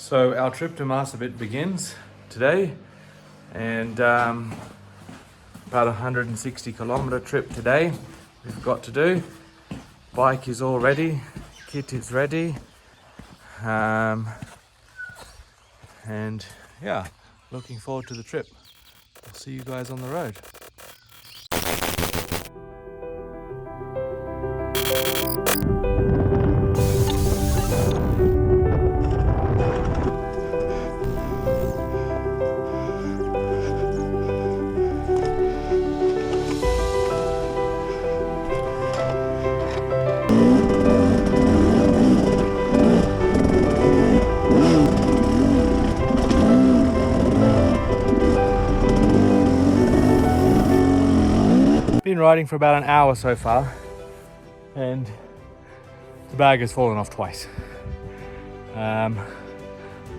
So our trip to Marsabit begins today, and about 160 kilometer trip today we've got to do. Bike is all ready, kit is ready, and yeah, looking forward to the trip. I'll see you guys on the road. Been riding for about an hour so far, and the bag has fallen off twice. I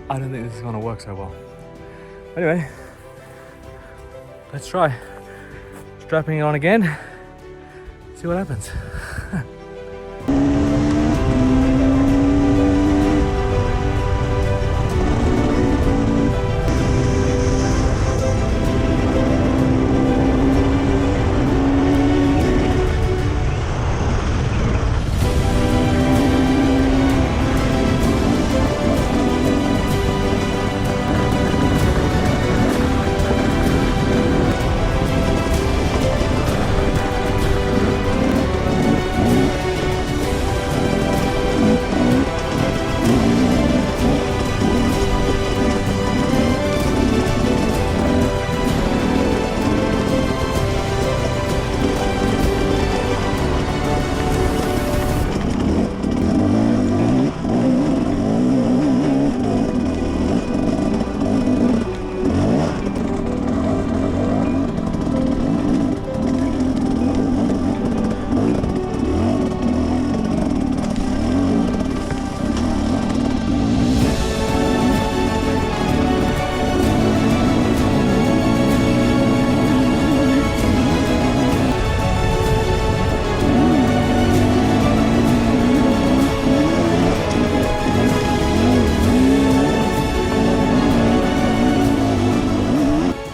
don't think this is going to work so well. Anyway, let's try strapping it on again, see what happens.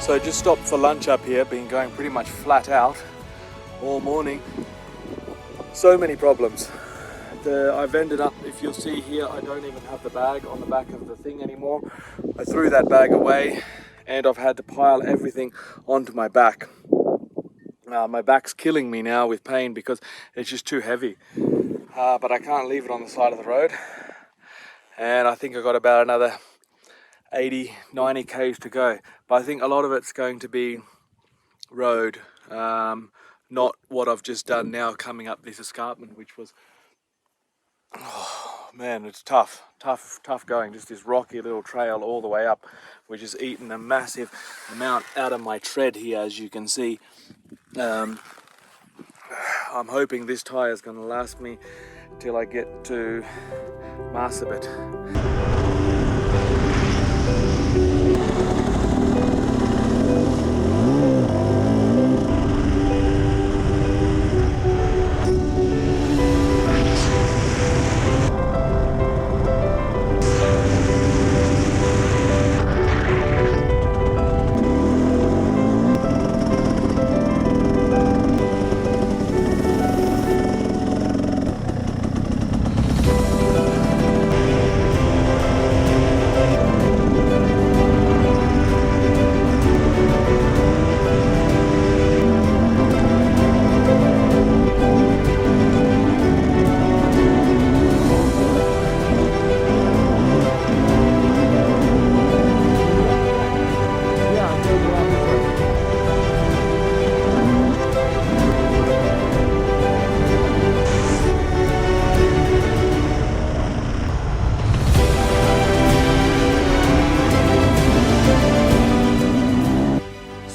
So just stopped for lunch up here, been going pretty much flat out all morning. So many problems. I've ended up, if you'll see here, I don't even have the bag on the back of the thing anymore. I threw that bag away and I've had to pile everything onto my back. My back's killing me now with pain because it's just too heavy. But I can't leave it on the side of the road. And I think I've got about another 80, 90 k's to go, but I think a lot of it's going to be road, not what I've just done now coming up this escarpment, which was, oh man, it's tough going. Just this rocky little trail all the way up, which has eaten a massive amount out of my tread here, as you can see. I'm hoping this tyre is going to last me till I get to Marsabit.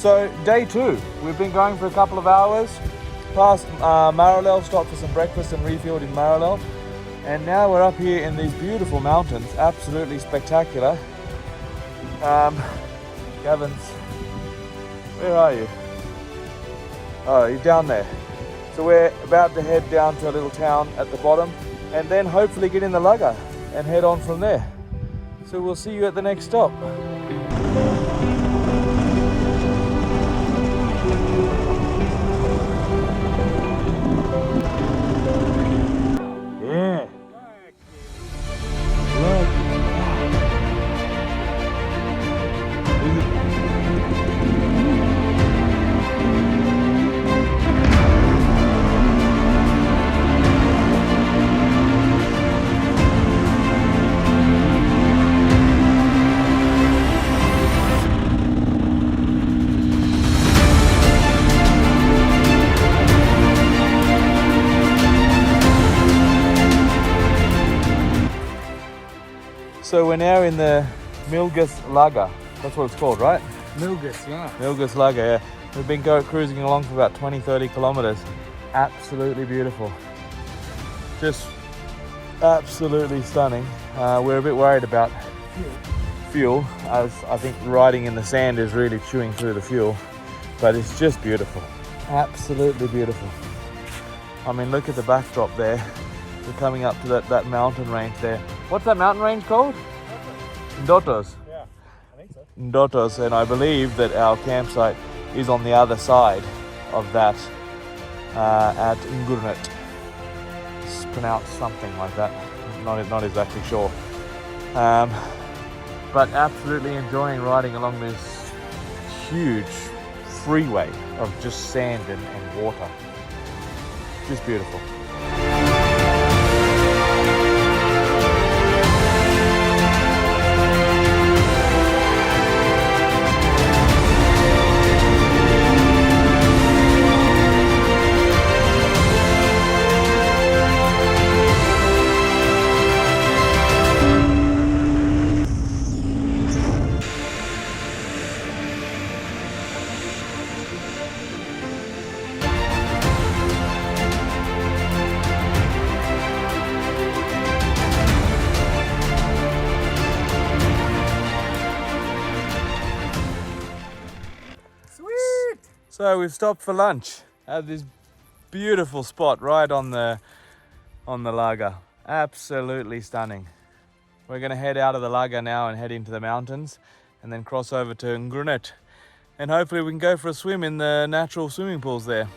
So day two, we've been going for a couple of hours, past Maralel, stopped for some breakfast and refueled in Maralel, and now we're up here in these beautiful mountains, absolutely spectacular. Gavins, where are you? Oh, you're down there. So we're about to head down to a little town at the bottom and then hopefully get in the lugger and head on from there. So we'll see you at the next stop. Yeah. So we're now in the Milges Lager. That's what it's called, right? Milges, yeah. Milges Lager, yeah. We've been cruising along for about 20-30 kilometers. Absolutely beautiful. Just absolutely stunning. We're a bit worried about fuel, as I think riding in the sand is really chewing through the fuel. But it's just beautiful. Absolutely beautiful. I mean, look at the backdrop there. We're coming up to that mountain range there. What's that mountain range called? Ndotos. Yeah, I think so. Ndotos, and I believe that our campsite is on the other side of that at Ngurnet. It's pronounced something like that. Not exactly sure. But absolutely enjoying riding along this huge freeway of just sand and water. Just beautiful. So we've stopped for lunch at this beautiful spot right on the lager. Absolutely stunning. We're going to head out of the lager now and head into the mountains and then cross over to Ngurnet. And hopefully we can go for a swim in the natural swimming pools there.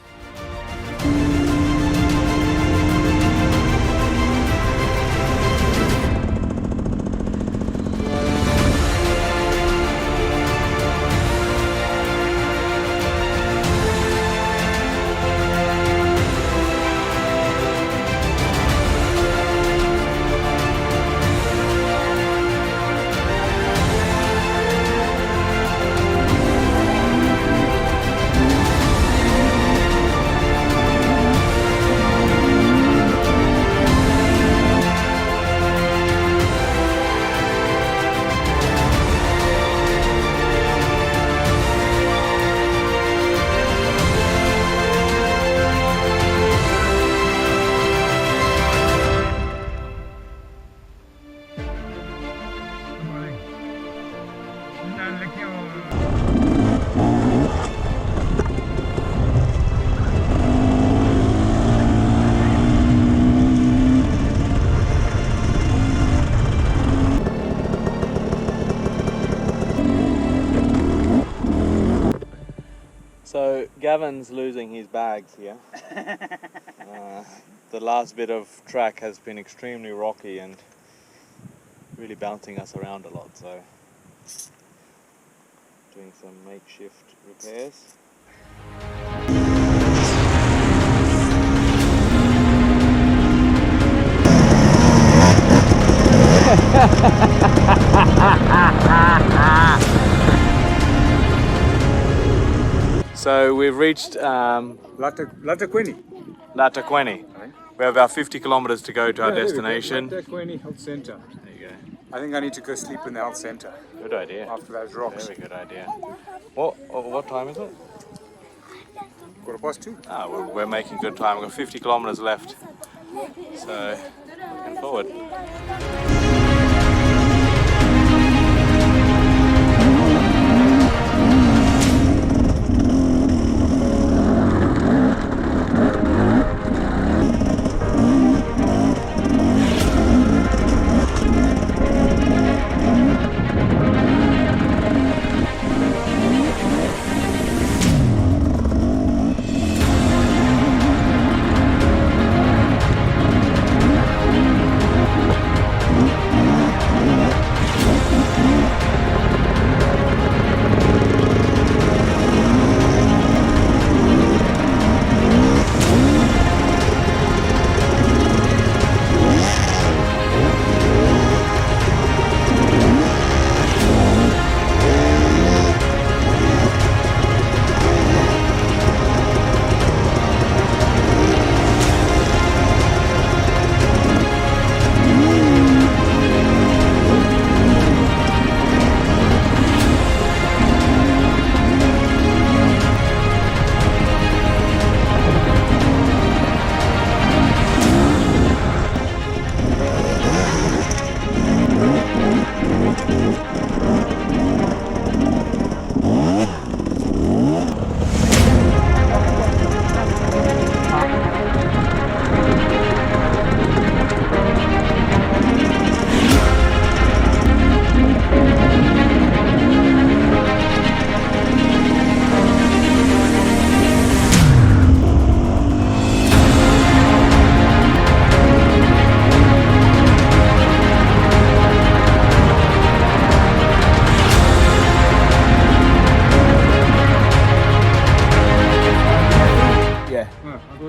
So Gavin's losing his bags here. The last bit of track has been extremely rocky and really bouncing us around a lot, so doing some makeshift repairs. So we've reached Lataqueni. Lataqueni. We have about 50 kilometers to go to our destination. Lataqueni Health Center. There you go. I think I need to go sleep in the health center. Good idea. After those rocks. Very good idea. What time is it? 2:15. Ah, we're making good time. We've got 50 kilometers left. So, looking forward.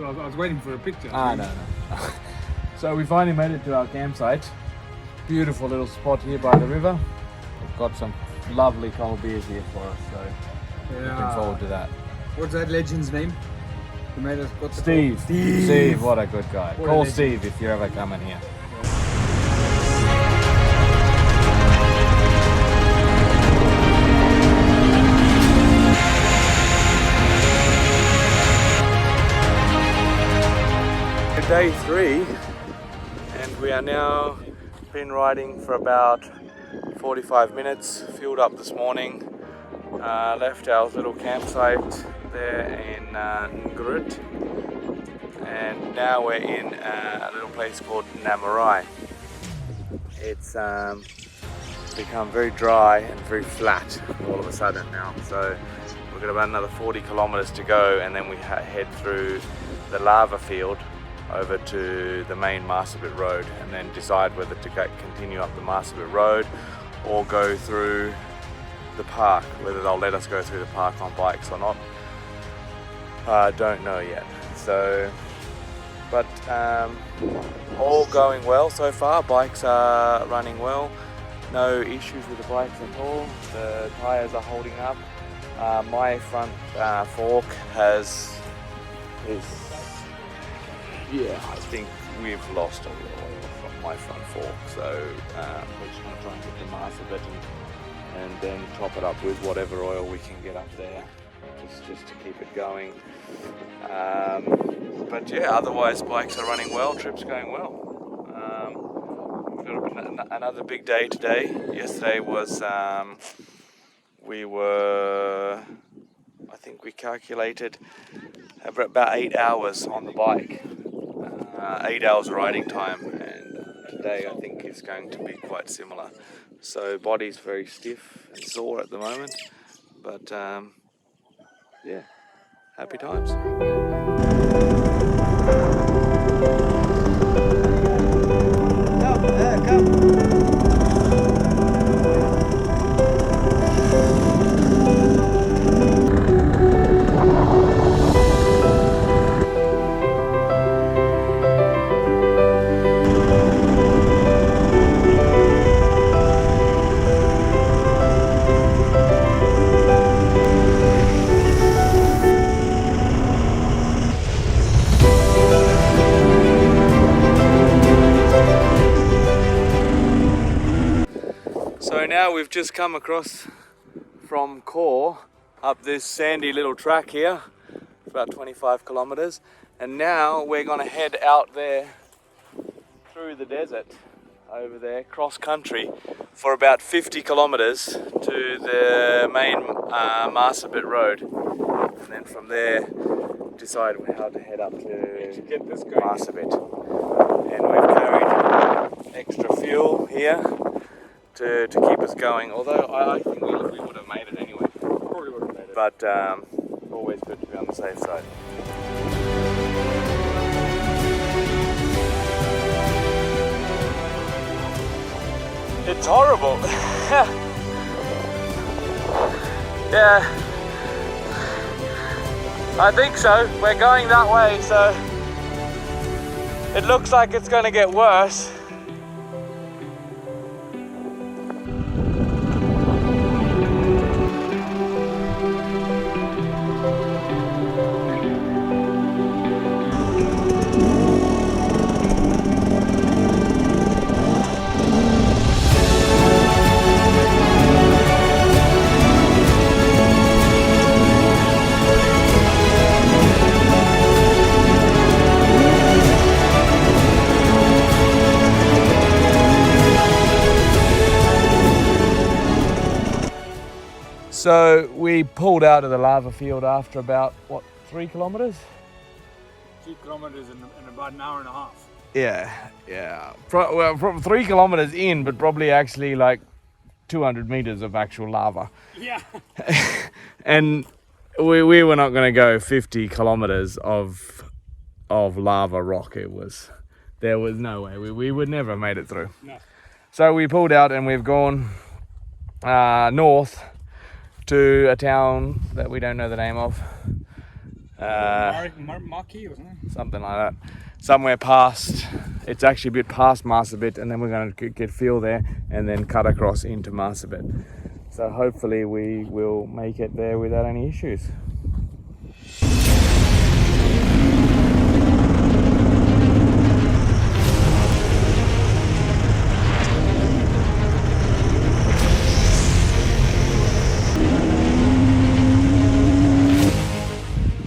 I was waiting for a picture. No. So we finally made it to our campsite. Beautiful little spot here by the river. We've got some lovely cold beers here for us, so looking forward to that. What's that legend's name? Who made us got the Steve. Steve, what a good guy. What a Call legend. Steve if you're ever coming here. Day 3, and we are now been riding for about 45 minutes. Fueled up this morning, left our little campsite there in Ngurut, and now we're in a little place called Namurai. It's become very dry and very flat all of a sudden now, so we've got about another 40 kilometers to go, and then we head through the lava field over to the main Marsabit Road, and then decide whether to continue up the Marsabit Road or go through the park, whether they'll let us go through the park on bikes or not. Don't know yet. So, but all going well so far. Bikes are running well, no issues with the bikes at all. The tyres are holding up. My front fork I think we've lost a little oil from my front fork, so we're just going to try and get the Marsabit and then top it up with whatever oil we can get up there, just to keep it going. But yeah, otherwise bikes are running well, trip's going well. We've got another big day today. Yesterday was, I think we calculated about 8 hours on the bike. 8 hours riding time, and today I think is going to be quite similar. So body's very stiff and sore at the moment, but yeah, happy times. Come. So now we've just come across from Kor up this sandy little track here, about 25 kilometers, and now we're going to head out there through the desert over there, cross country, for about 50 kilometers to the main Marsabit Road, and then from there decide how to head up to Marsabit. And we've carried extra fuel here to keep us going, although I think we would have made it anyway. Probably would have made it. But always good to be on the safe side. It's horrible. Yeah, I think so. We're going that way, so it looks like it's going to get worse. So we pulled out of the lava field after about, what, 3 kilometers? 3 kilometers in about an hour and a half. Yeah. From 3 kilometers in, but probably actually like 200 meters of actual lava. Yeah. And we were not going to go 50 kilometers of lava rock. There was no way. We would never have made it through. No. So we pulled out and we've gone north to a town that we don't know the name of. Maki or something? Something like that. Somewhere past, it's actually a bit past Marsabit, and then we're going to get fuel there and then cut across into Marsabit. So hopefully we will make it there without any issues.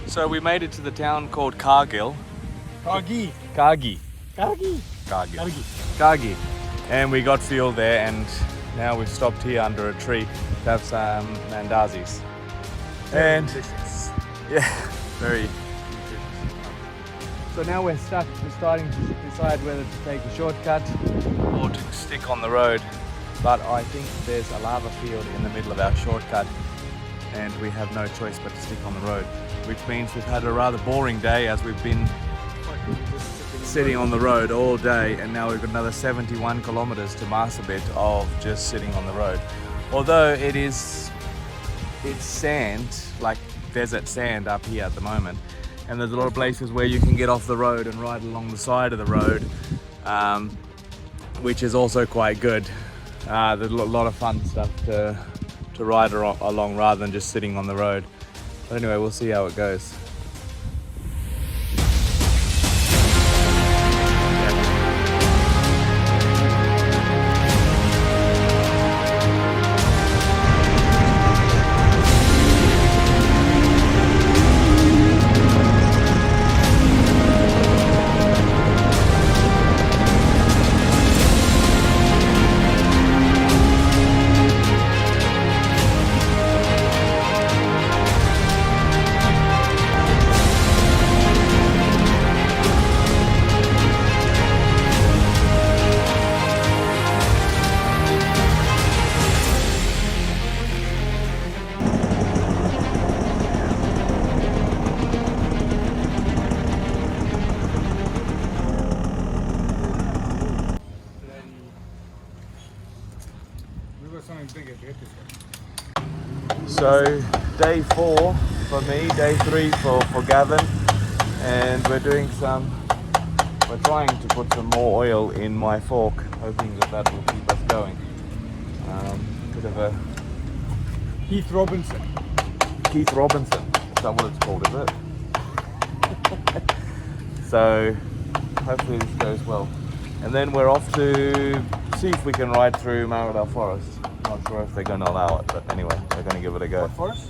So we made it to the town called Cargill. Cargill. And we got fuel there, and now we've stopped here under a tree to have some mandazis. And yeah, very nutritious. So now we're stuck. We're starting to decide whether to take a shortcut or to stick on the road. But I think there's a lava field in the middle of our shortcut, and we have no choice but to stick on the road, which means we've had a rather boring day as we've been sitting on the road all day, and now we've got another 71 kilometers to Marsabit of just sitting on the road. Although it's sand, like desert sand up here at the moment, and there's a lot of places where you can get off the road and ride along the side of the road, which is also quite good. There's a lot of fun stuff to ride along rather than just sitting on the road. But anyway, we'll see how it goes. So day 4 for me, day 3 for Gavin, and we're trying to put some more oil in my fork, hoping that will keep us going. Bit of a Keith Robinson. Is that what it's called, is it? So hopefully this goes well. And then we're off to see if we can ride through Namurai forest. Not sure if they're going to allow it, but anyway, we're going to give it a go. What forest?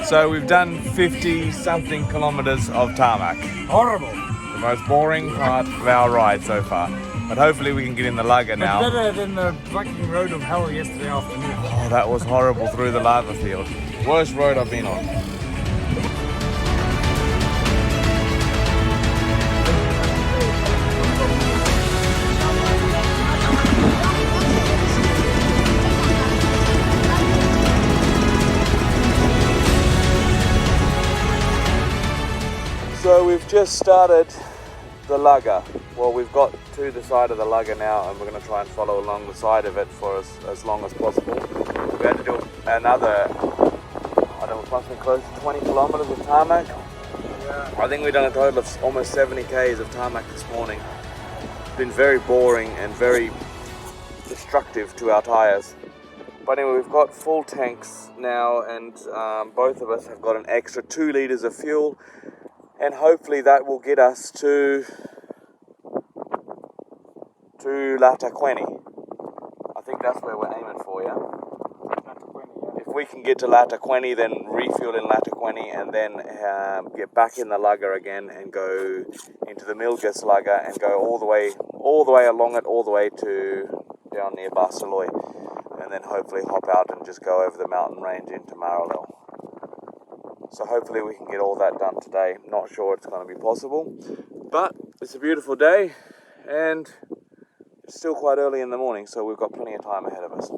So we've done 50 something kilometers of tarmac. Horrible. The most boring part of our ride so far. But hopefully we can get in the lugger now. It's better than the fucking road of hell yesterday afternoon. Oh, that was horrible through the lava field. Worst road I've been on. So we've just started the lugger. Well, we've got to the side of the lugger now, and we're going to try and follow along the side of it for as long as possible. We had to do another, I don't know, it must have been close to 20 kilometers of tarmac. Yeah. I think we've done a total of almost 70 k's of tarmac this morning. It's been very boring and very destructive to our tires. But anyway, we've got full tanks now, and both of us have got an extra 2 litres of fuel, and hopefully that will get us to Lataqueni. I think that's where we're aiming for, yeah? If we can get to Lataqueni, then refuel in Lataqueni, and then get back in the Lager again and go into the Milges Lager and go all the way along it, all the way to down near Barcelona, and then hopefully hop out and just go over the mountain range into Maralel. So hopefully we can get all that done today. Not sure it's going to be possible, but it's a beautiful day and it's still quite early in the morning, so we've got plenty of time ahead of us.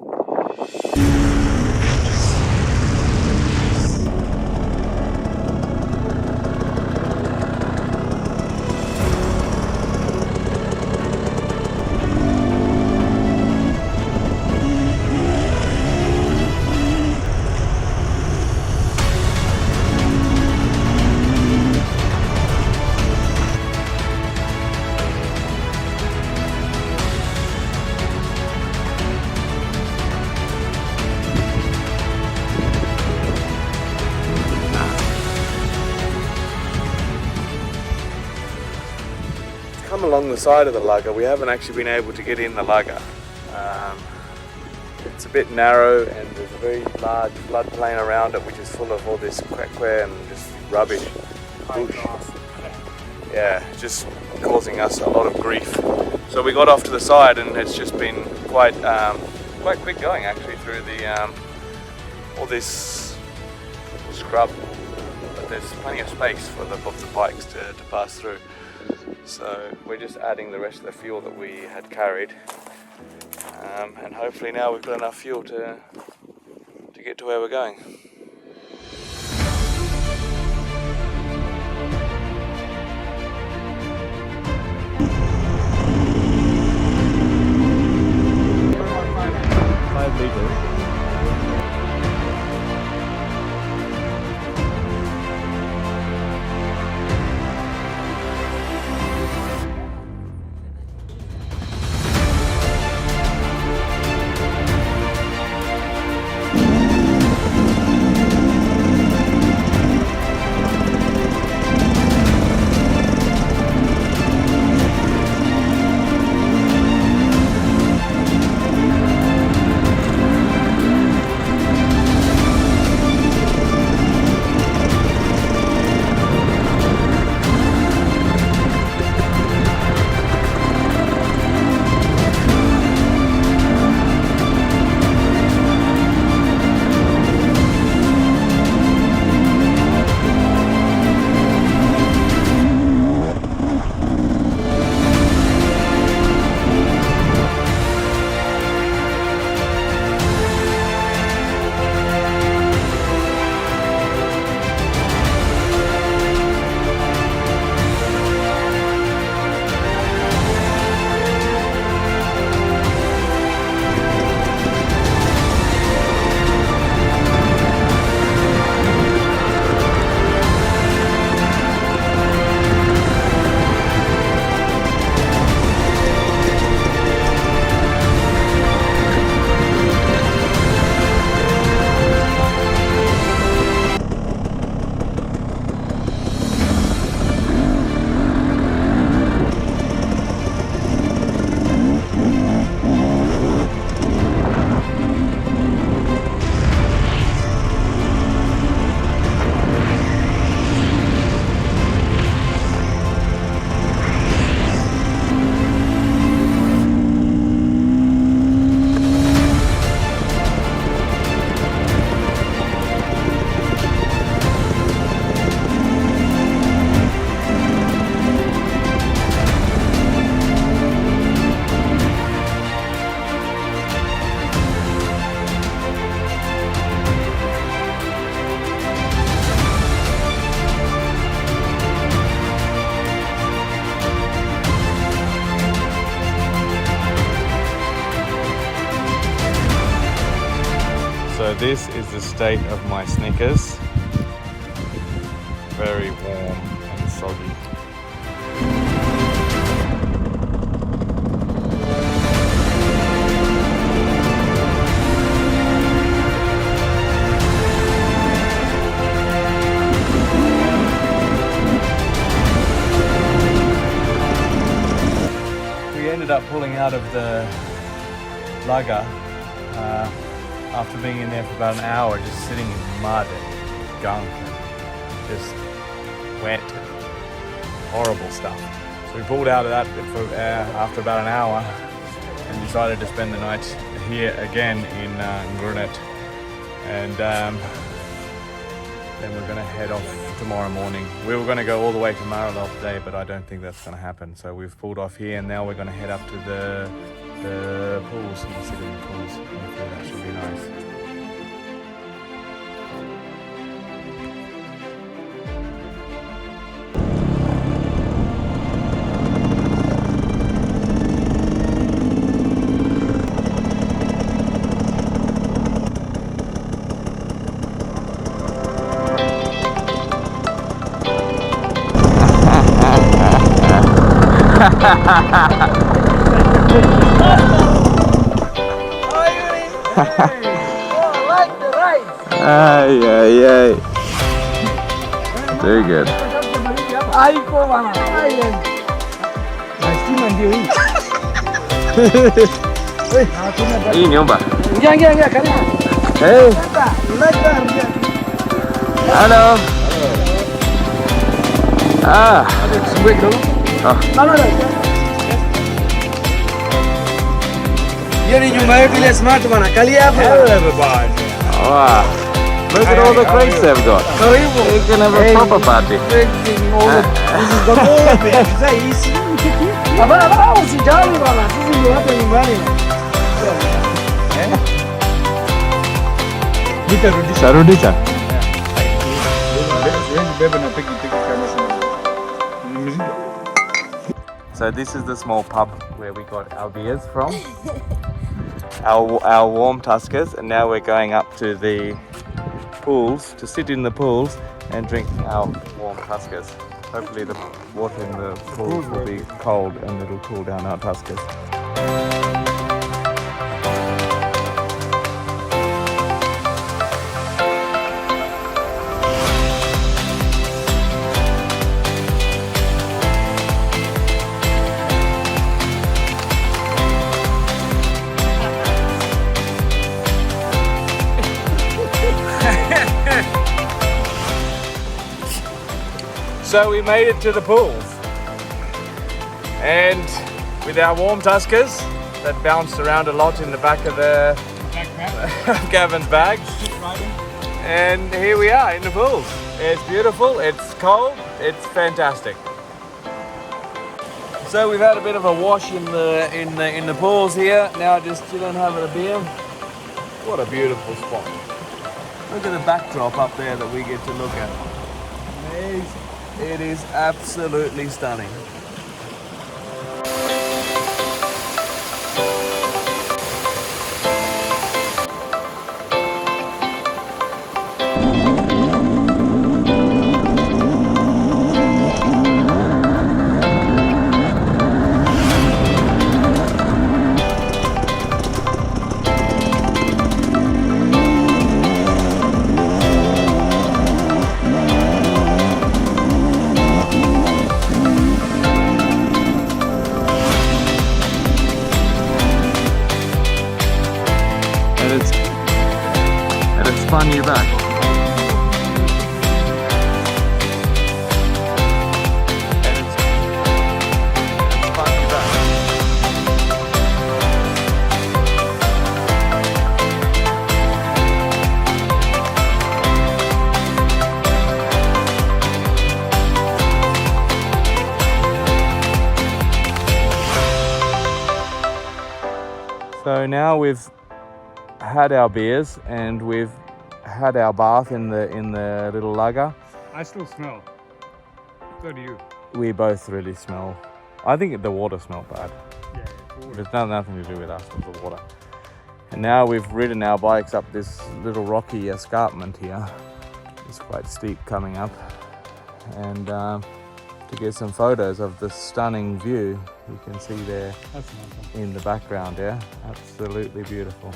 Come along the side of the Lager. We haven't actually been able to get in the Lager. It's a bit narrow and there's a very large floodplain around it, which is full of all this quackquare and just rubbish. Bush. Yeah, just causing us a lot of grief. So we got off to the side and it's just been quite quick going actually through the all this scrub. But there's plenty of space for the bikes to pass through. So we're just adding the rest of the fuel that we had carried, and hopefully now we've got enough fuel to get to where we're going. Five liters. So this is the state of my Snickers. Very warm and soggy. We ended up pulling out of the Lager after being in there for about an hour, just sitting in mud and gunk and just wet and horrible stuff. So we pulled out of that after about an hour and decided to spend the night here again in Grunet. And then we're going to head off tomorrow morning. We were going to go all the way to Marilal today, but I don't think that's going to happen. So we've pulled off here, and now we're going to head up to the pools and sit in the pools. Hopefully that should be nice. Ay, ay, ay. Very good. Ini Omba. Hey. Halo. Ah. ये नहीं जो मैं भी smart बना कल ही आप Wow. Look at all the crates they've got. You can have a proper party. Sarudita. So this is the small pub where we got our beers from. Our warm tuskers, and now we're going up to the pools to sit in the pools and drink our warm tuskers. Hopefully the water in the pools will be cold and it'll cool down our tuskers. So we made it to the pools, and with our warm tuskers that bounced around a lot in the back of the Gavin's bag, and here we are in the pools. It's beautiful, it's cold, it's fantastic. So we've had a bit of a wash in the pools here. Now just chilling having a beer. What a beautiful spot! Look at the backdrop up there that we get to look at. Amazing. It is absolutely stunning. Fun you back. So now we've had our beers and we've had our bath in the little lager. I still smell. So do you. We both really smell. I think the water smelled bad. Yeah, it's It's nothing to do with us, with the water. And now we've ridden our bikes up this little Rocky Escarpment here. It's quite steep coming up. And to get some photos of the stunning view you can see there in the background, yeah? Absolutely beautiful.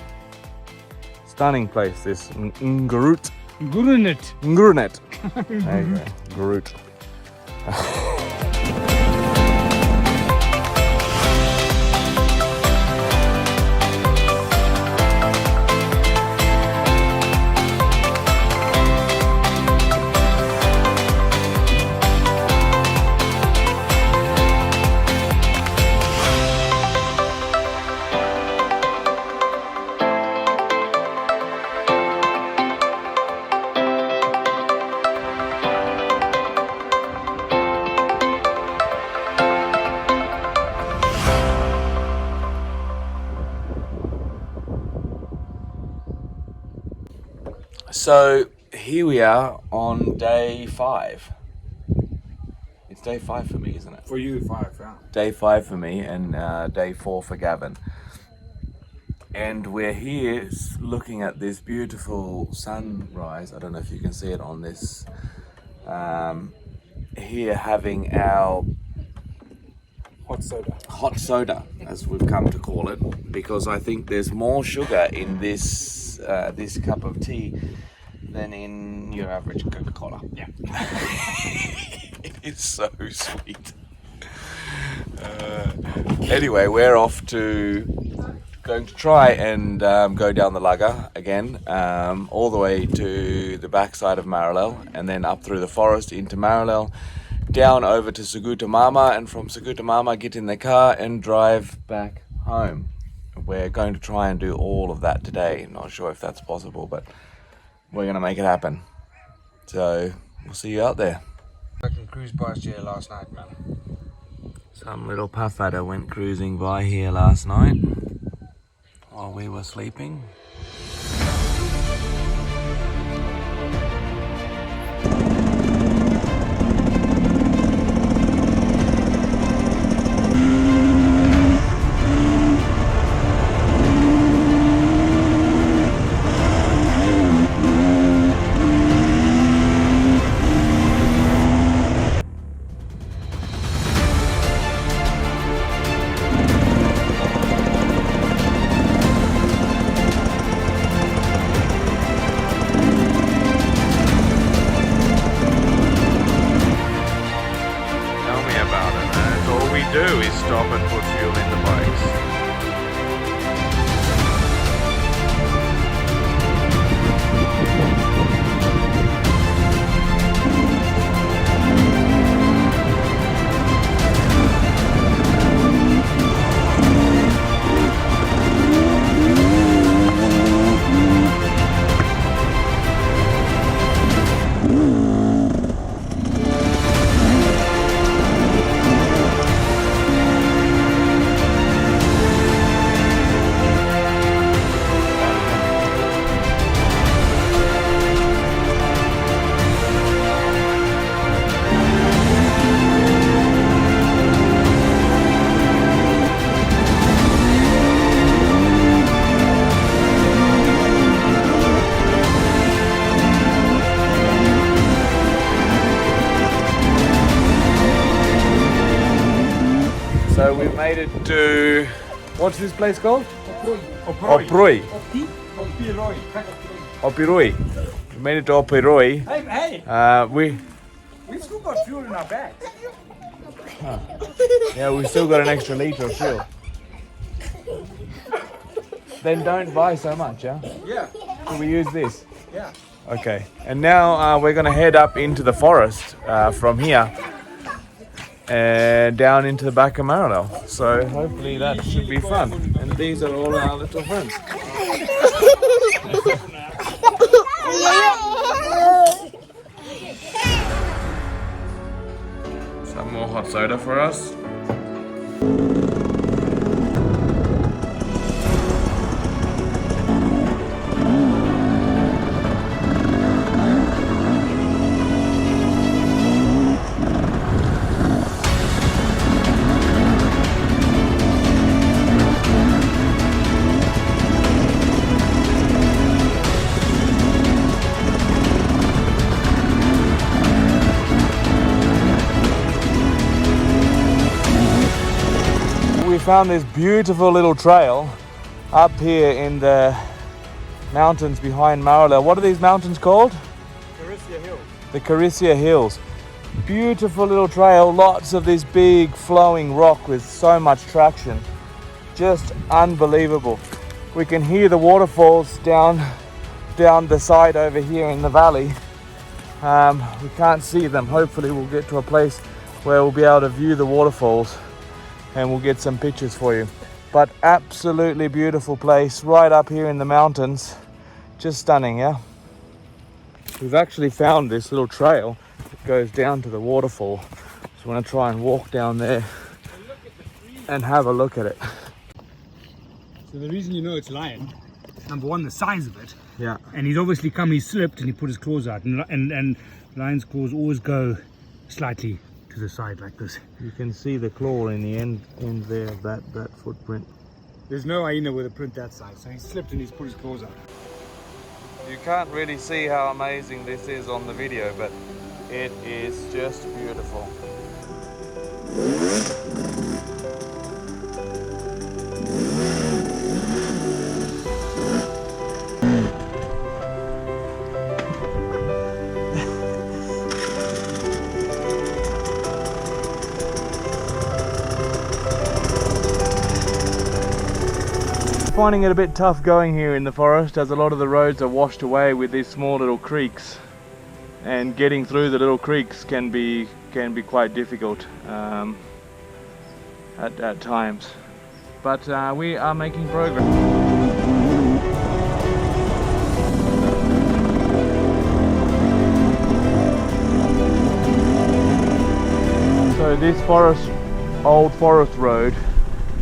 Stunning place, this Grunet. Grunet. There you go, Groot. So here we are on day 5. It's day 5 for me, isn't it? For you, 5, yeah. Day 5 for me and day 4 for Gavin. And we're here looking at this beautiful sunrise. I don't know if you can see it on this. Here having our hot soda, as we've come to call it, because I think there's more sugar in this this cup of tea than in your average Coca-Cola. Yeah. It's so sweet. Anyway, we're off to going to try and go down the Lager again, all the way to the backside of Maralel, and then up through the forest into Maralel, down over to Sugutamama, and from Sugutamama get in the car and drive back home. We're going to try and do all of that today. Not sure if that's possible, but we're going to make it happen. So we'll see you out there. I can cruise past here last night, man. Some little puff adder went cruising by here last night while we were sleeping. Do is stop and put fuel in the bikes. So we made it to, what's this place called? Oproi. Opiroi. We made it to Opiroi. Hey! We still got fuel in our bag. Yeah, we still got an extra litre of fuel. Then don't buy so much, yeah? Yeah. Should we use this? Yeah. Okay. And now we're going to head up into the forest from here and down into the back of Maralel. So hopefully that should be fun. And these are all our little friends. Some more hot soda for us. We found this beautiful little trail up here in the mountains behind Maralel. What are these mountains called? Carissa Hills. The Carissa Hills. Beautiful little trail, lots of this big flowing rock with so much traction. Just unbelievable. We can hear the waterfalls down the side over here in the valley. We can't see them. Hopefully we'll get to a place where we'll be able to view the waterfalls and we'll get some pictures for you. But absolutely beautiful place right up here in the mountains. Just stunning, yeah? We've actually found this little trail that goes down to the waterfall. So we're gonna try and walk down there and have a look at it. So the reason you know it's lion, number one, the size of it, Yeah. And he's obviously he slipped and he put his claws out. And lion's claws always go slightly to the side like this. You can see the claw in the end there of that footprint. There's no hyena with a print that size, so he slipped and he's put his claws out. You can't really see how amazing this is on the video, but it is just beautiful. Finding it a bit tough going here in the forest, as a lot of the roads are washed away with these small little creeks, and getting through the little creeks can be quite difficult at times, but we are making progress. So this old forest road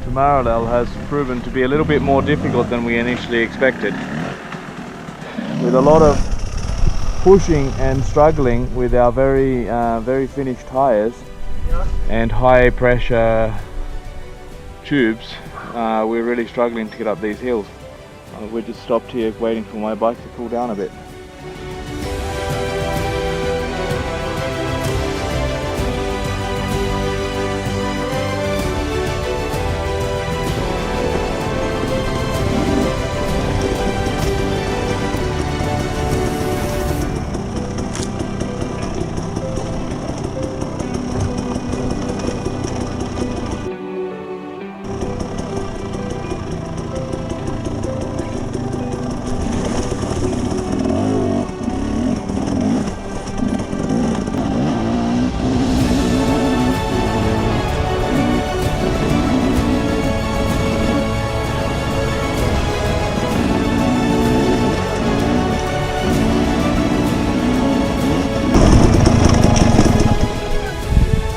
to Maralel has proven to be a little bit more difficult than we initially expected, with a lot of pushing and struggling with our very finished tires and high pressure tubes. We're really struggling to get up these hills. We're just stopped here waiting for my bike to cool down a bit.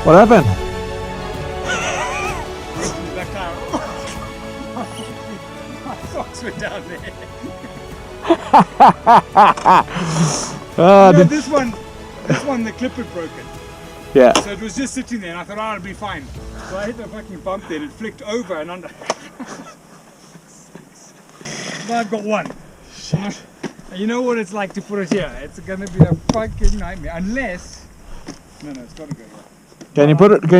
What happened? My socks were down there. This one, the clip had broken. Yeah. So it was just sitting there, and I thought, oh, it'll be fine. So I hit the fucking bump there, and it flicked over and under. Now I've got one. Shit. And you know what it's like to put it here? It's gonna be a fucking nightmare. Unless, no, it's gotta go here. Can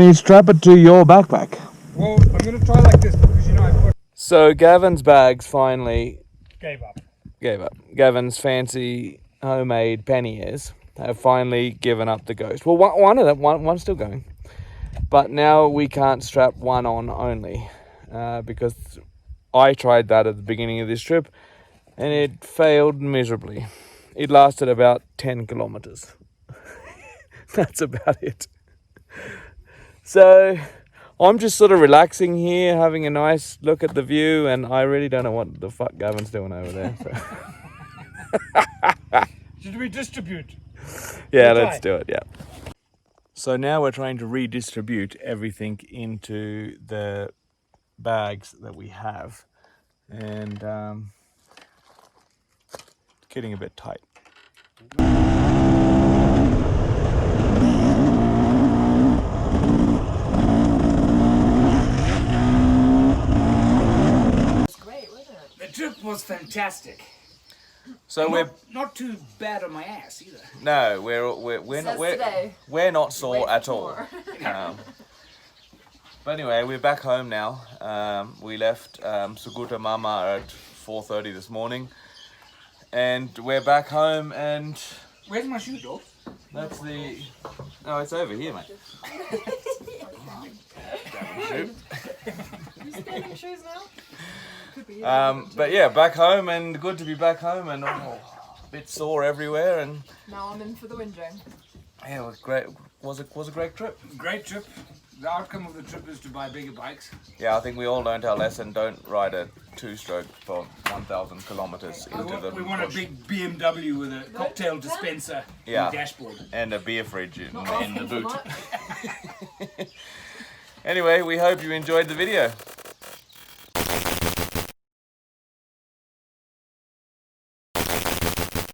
you strap it to your backpack? Well, I'm gonna try like this because I put. So Gavin's bags finally Gave up. Gavin's fancy homemade pennies have finally given up the ghost. Well, one of them, one's still going, but now we can't strap one on only, because I tried that at the beginning of this trip, and it failed miserably. It lasted about 10 kilometers. That's about it. So I'm just sort of relaxing here, having a nice look at the view, and I really don't know what the fuck Gavin's doing over there. So. Should we distribute? Yeah, let's do it, yeah. So now we're trying to redistribute everything into the bags that we have, and getting a bit tight. The trip was fantastic. So not too bad on my ass either. no, we're not sore at all. But anyway, we're back home now. We left Suguta Mama at 4:30 this morning, and we're back home. And Where's my shoe, dog? that's the. Oh, it's over here, mate. You standing shoes now? But yeah, back home, and good to be back home, and a bit sore everywhere, and Now I'm in for the whinging. yeah, it was great. Was a great trip. Great trip. The outcome of the trip is to buy bigger bikes. Yeah, I think we all learned our lesson. Don't ride a two-stroke for 1,000 kilometers into the We want a bush. big BMW with a cocktail dispenser Yeah. on the dashboard. And a beer fridge in Not the asking for boot. much. Anyway, we hope you enjoyed the video.